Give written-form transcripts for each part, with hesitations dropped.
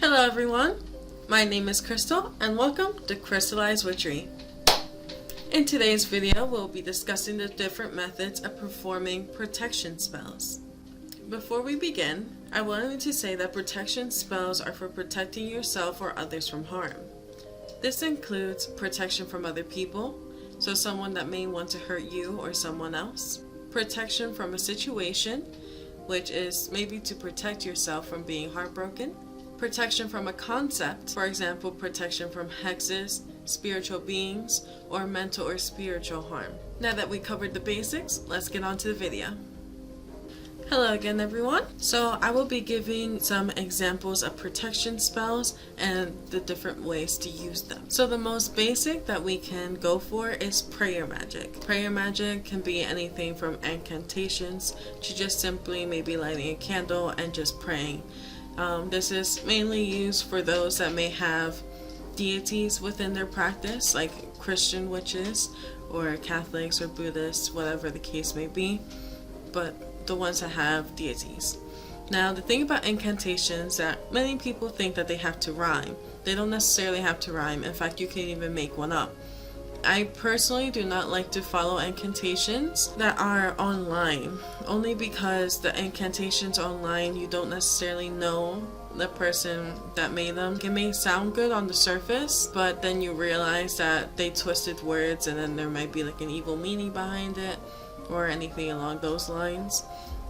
Hello everyone, my name is Crystal and welcome to Crystalized Witchery. In today's video, we'll be discussing the different methods of performing protection spells. Before we begin, I wanted to say that protection spells are for protecting yourself or others from harm. This includes protection from other people, so someone that may want to hurt you or someone else. Protection from a situation, which is maybe to protect yourself from being heartbroken. Protection from a concept, for example, protection from hexes, spiritual beings, or mental or spiritual harm. Now that we covered the basics, let's get on to the video. Hello again everyone. So I will be giving some examples of protection spells and the different ways to use them. So the most basic that we can go for is prayer magic. Prayer magic can be anything from incantations to just simply maybe lighting a candle and just praying. This is mainly used for those that may have deities within their practice, like Christian witches or Catholics or Buddhists, whatever the case may be, but the ones that have deities. Now, the thing about incantations that many people think that they have to rhyme. They don't necessarily have to rhyme. In fact, you can even make one up. I personally do not like to follow incantations that are online, only because the incantations online, you don't necessarily know the person that made them. It may sound good on the surface, but then you realize that they twisted words and then there might be like an evil meaning behind it or anything along those lines.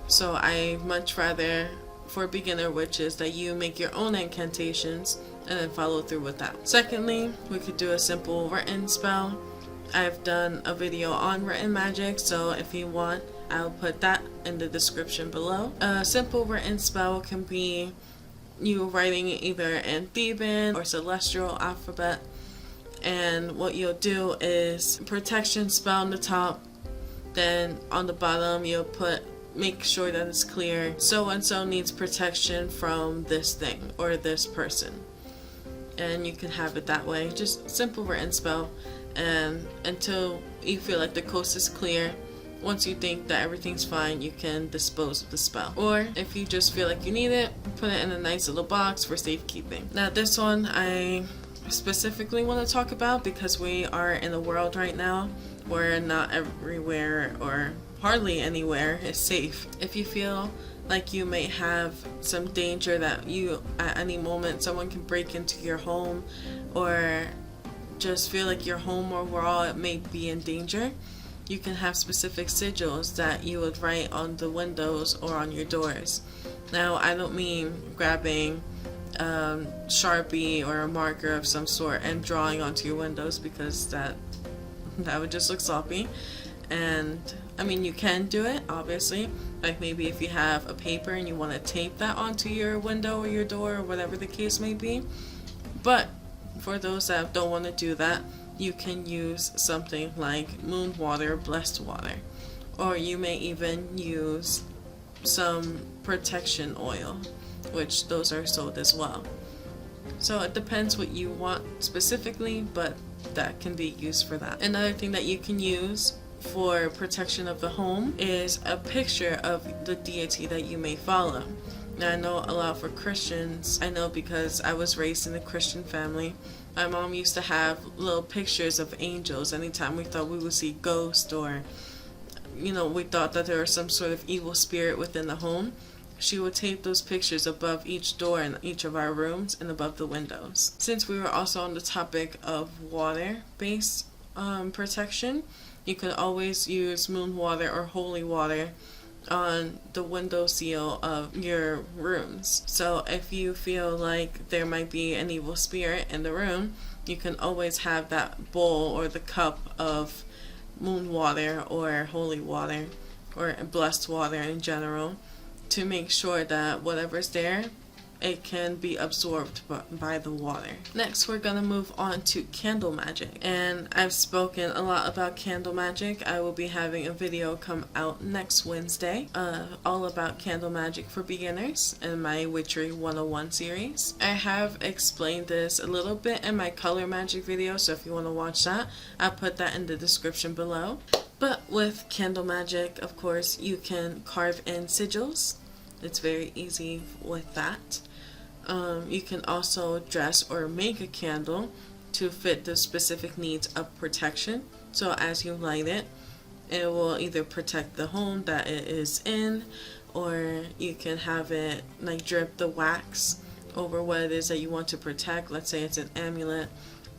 So I much rather, for beginner witches, that you make your own incantations and then follow through with that. Secondly, we could do a simple written spell. I've done a video on written magic, so if you want, I'll put that in the description below. A simple written spell can be you writing either in Theban or Celestial alphabet, and what you'll do is protection spell on the top, then on the bottom you'll make sure that it's clear, so and so needs protection from this thing or this person, and you can have it that way. Just simple written spell, and until you feel like the coast is clear. Once you think that everything's fine, you can dispose of the spell. Or if you just feel like you need it, put it in a nice little box for safekeeping. Now this one I specifically want to talk about because we are in a world right now where not everywhere or hardly anywhere is safe. If you feel like you may have some danger that at any moment someone can break into your home, or just feel like your home overall may be in danger, you can have specific sigils that you would write on the windows or on your doors. Now, I don't mean grabbing Sharpie or a marker of some sort and drawing onto your windows, because that would just look sloppy. And I mean, you can do it, obviously, like maybe if you have a paper and you want to tape that onto your window or your door or whatever the case may be. But for those that don't want to do that, you can use something like moon water, blessed water, or you may even use some protection oil, which those are sold as well. So it depends what you want specifically, but that can be used for that. Another thing that you can use for protection of the home is a picture of the deity that you may follow. Now, I know a lot for Christians. I know because I was raised in a Christian family. My mom used to have little pictures of angels anytime we thought we would see ghosts, or we thought that there was some sort of evil spirit within the home. She would tape those pictures above each door in each of our rooms and above the windows. Since we were also on the topic of water-based protection, you can always use moon water or holy water on the window seal of your rooms. So if you feel like there might be an evil spirit in the room, you can always have that bowl or the cup of moon water or holy water or blessed water in general, to make sure that whatever's there, it can be absorbed by the water. Next, we're gonna move on to candle magic, and I've spoken a lot about candle magic. I will be having a video come out next Wednesday, all about candle magic for beginners in my Witchery 101 series. I have explained this a little bit in my color magic video, so if you want to watch that, I'll put that in the description below. But with candle magic, of course, you can carve in sigils. It's very easy with that. You can also dress or make a candle to fit the specific needs of protection. So as you light it, it will either protect the home that it is in, or you can have it like drip the wax over what it is that you want to protect. Let's say it's an amulet,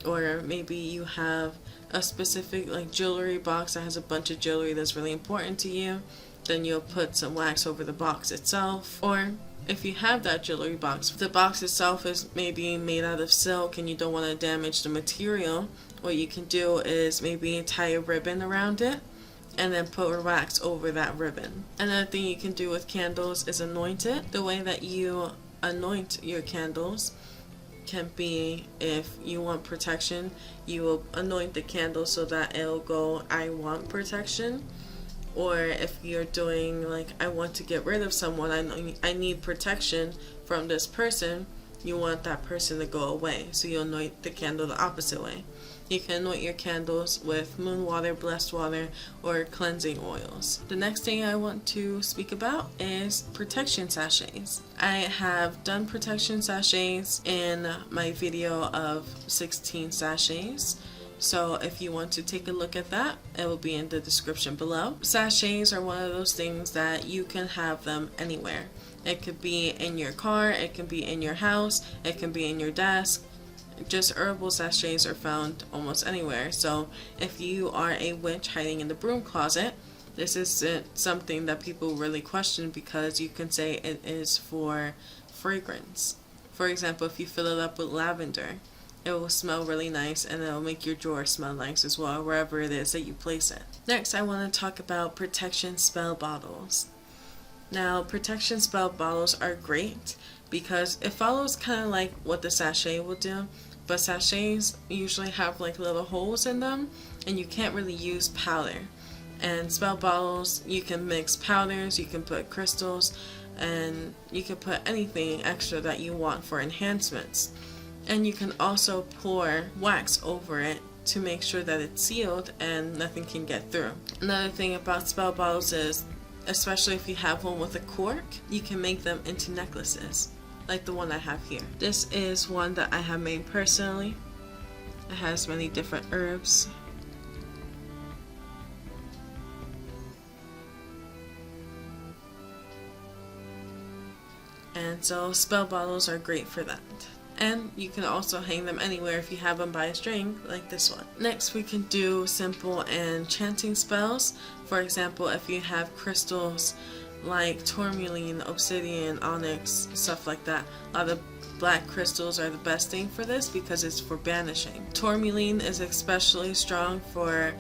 or maybe you have a specific like jewelry box that has a bunch of jewelry that's really important to you. Then you'll put some wax over the box itself. Or if you have that jewelry box, the box itself is maybe made out of silk and you don't want to damage the material, what you can do is maybe tie a ribbon around it and then put wax over that ribbon. Another thing you can do with candles is anoint it. The way that you anoint your candles can be, if you want protection, you will anoint the candle so that it'll go, I want protection. Or if you're doing like, I want to get rid of someone, I need protection from this person, you want that person to go away, so you anoint the candle the opposite way. You can anoint your candles with moon water, blessed water, or cleansing oils. The next thing I want to speak about is protection sachets. I have done protection sachets in my video of 16 sachets. So if you want to take a look at that, it will be in the description below. Sachets are one of those things that you can have them anywhere. It could be in your car, it can be in your house, it can be in your desk. Just herbal sachets are found almost anywhere. So if you are a witch hiding in the broom closet, this isn't something that people really question, because you can say it is for fragrance. For example, if you fill it up with lavender, it will smell really nice, and it will make your drawer smell nice as well, wherever it is that you place it. Next, I want to talk about protection spell bottles. Now, protection spell bottles are great because it follows kind of like what the sachet will do, but sachets usually have like little holes in them, and you can't really use powder. And spell bottles, you can mix powders, you can put crystals, and you can put anything extra that you want for enhancements. And you can also pour wax over it to make sure that it's sealed and nothing can get through. Another thing about spell bottles is, especially if you have one with a cork, you can make them into necklaces, like the one I have here. This is one that I have made personally. It has many different herbs. And so spell bottles are great for that. And you can also hang them anywhere if you have them by a string, like this one. Next, we can do simple enchanting spells. For example, if you have crystals like tourmaline, obsidian, onyx, stuff like that. A lot of black crystals are the best thing for this because it's for banishing. Tourmaline is especially strong for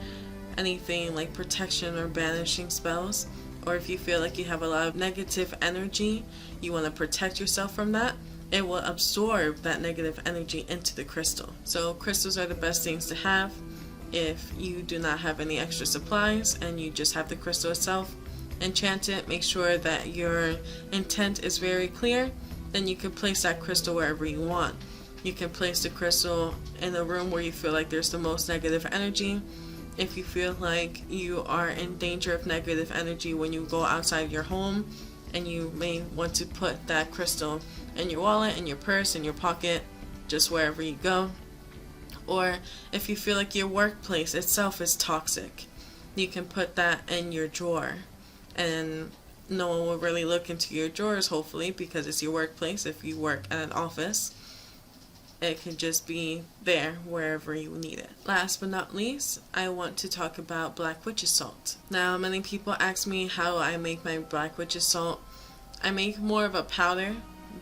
anything like protection or banishing spells. Or if you feel like you have a lot of negative energy, you want to protect yourself from that, it will absorb that negative energy into the crystal. So crystals are the best things to have. If you do not have any extra supplies and you just have the crystal itself, enchant it, make sure that your intent is very clear, then you can place that crystal wherever you want. You can place the crystal in a room where you feel like there's the most negative energy. If you feel like you are in danger of negative energy when you go outside your home, and you may want to put that crystal in your wallet, in your purse, in your pocket, just wherever you go. Or if you feel like your workplace itself is toxic, you can put that in your drawer, and no one will really look into your drawers, hopefully, because it's your workplace. If you work at an office, it can just be there wherever you need it. Last but not least, I want to talk about black witch's salt. Now, many people ask me how I make my black witch's salt. I make more of a powder,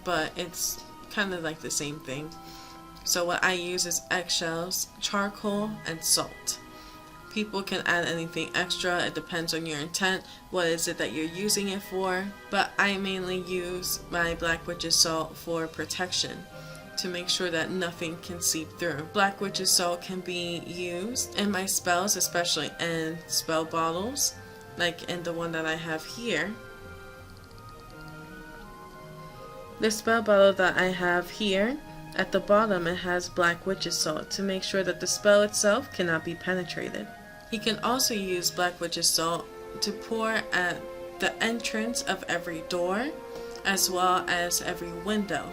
but it's kind of like the same thing. So what I use is eggshells, charcoal, and salt. People can add anything extra. It depends on your intent. What is it that you're using it for? But I mainly use my black witch's salt for protection, to make sure that nothing can seep through. Black witch's salt can be used in my spells, especially in spell bottles, like in the one that I have here. The spell bottle that I have here, at the bottom it has black witch's salt to make sure that the spell itself cannot be penetrated. You can also use black witch's salt to pour at the entrance of every door as well as every window.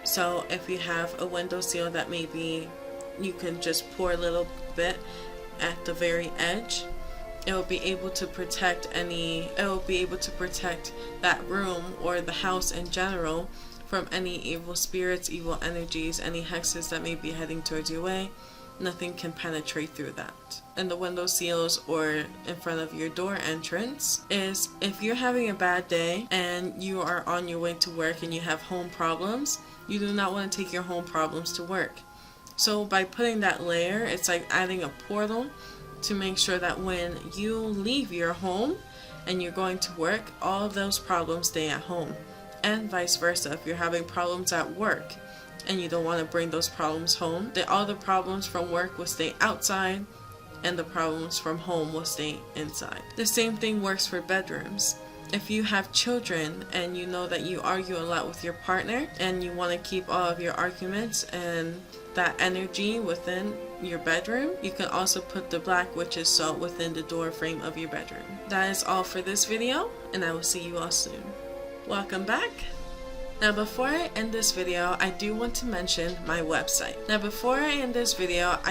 So if you have a window seal that maybe you can just pour a little bit at the very edge, it will be able to protect that room or the house in general from any evil spirits, evil energies, any hexes that may be heading towards your way. Nothing can penetrate through that. And the window seals or in front of your door entrance is if you're having a bad day and you are on your way to work and you have home problems, you do not want to take your home problems to work. So by putting that layer, it's like adding a portal to make sure that when you leave your home and you're going to work, all of those problems stay at home. And vice versa, if you're having problems at work and you don't want to bring those problems home, all the problems from work will stay outside and the problems from home will stay inside. The same thing works for bedrooms. If you have children and you know that you argue a lot with your partner and you want to keep all of your arguments and that energy within your bedroom, you can also put the black witch's salt within the door frame of your bedroom. That is all for this video, and I will see you all soon. Welcome back. Now before I end this video, I do want to mention my website. I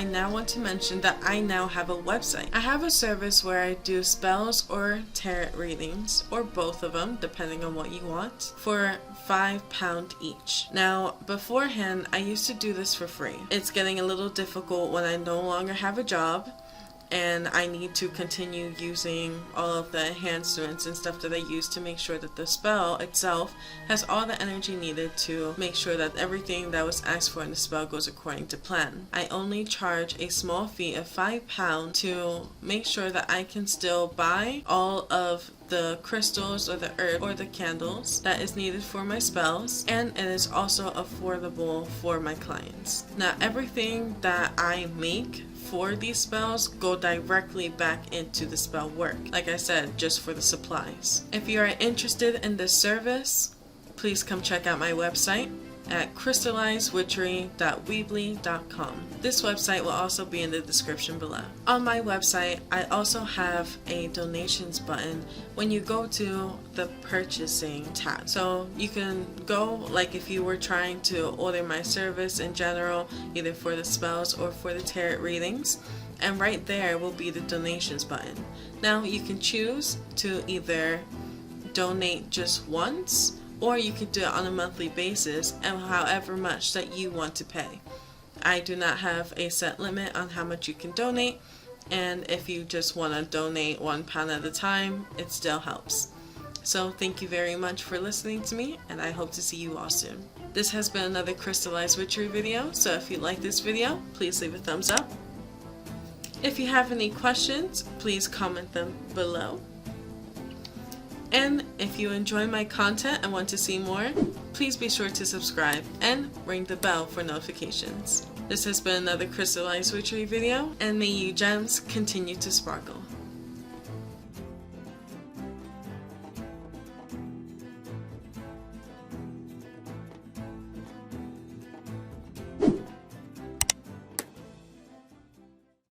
now want to mention that I now have a website. I have a service where I do spells or tarot readings, or both of them, depending on what you want, for £5 each. Now, beforehand, I used to do this for free. It's getting a little difficult when I no longer have a job and I need to continue using all of the enhancements and stuff that I use to make sure that the spell itself has all the energy needed to make sure that everything that was asked for in the spell goes according to plan. I only charge a small fee of £5 to make sure that I can still buy all of the crystals or the herb or the candles that is needed for my spells, and it is also affordable for my clients. Now everything that I make for these spells go directly back into the spell work, like I said, just for the supplies. If you are interested in this service, please come check out my website at crystallizedwitchery.weebly.com. This website will also be in the description below. On my website, I also have a donations button when you go to the purchasing tab. So you can go, like if you were trying to order my service in general, either for the spells or for the tarot readings, and right there will be the donations button. Now you can choose to either donate just once, or you could do it on a monthly basis and however much that you want to pay. I do not have a set limit on how much you can donate, and if you just want to donate £1 at a time, it still helps. So thank you very much for listening to me, and I hope to see you all soon. This has been another Crystalized Witchery video, so if you like this video, please leave a thumbs up. If you have any questions, please comment them below. And if you enjoy my content and want to see more, please be sure to subscribe and ring the bell for notifications. This has been another Crystalized Witchery video, and may you gems continue to sparkle.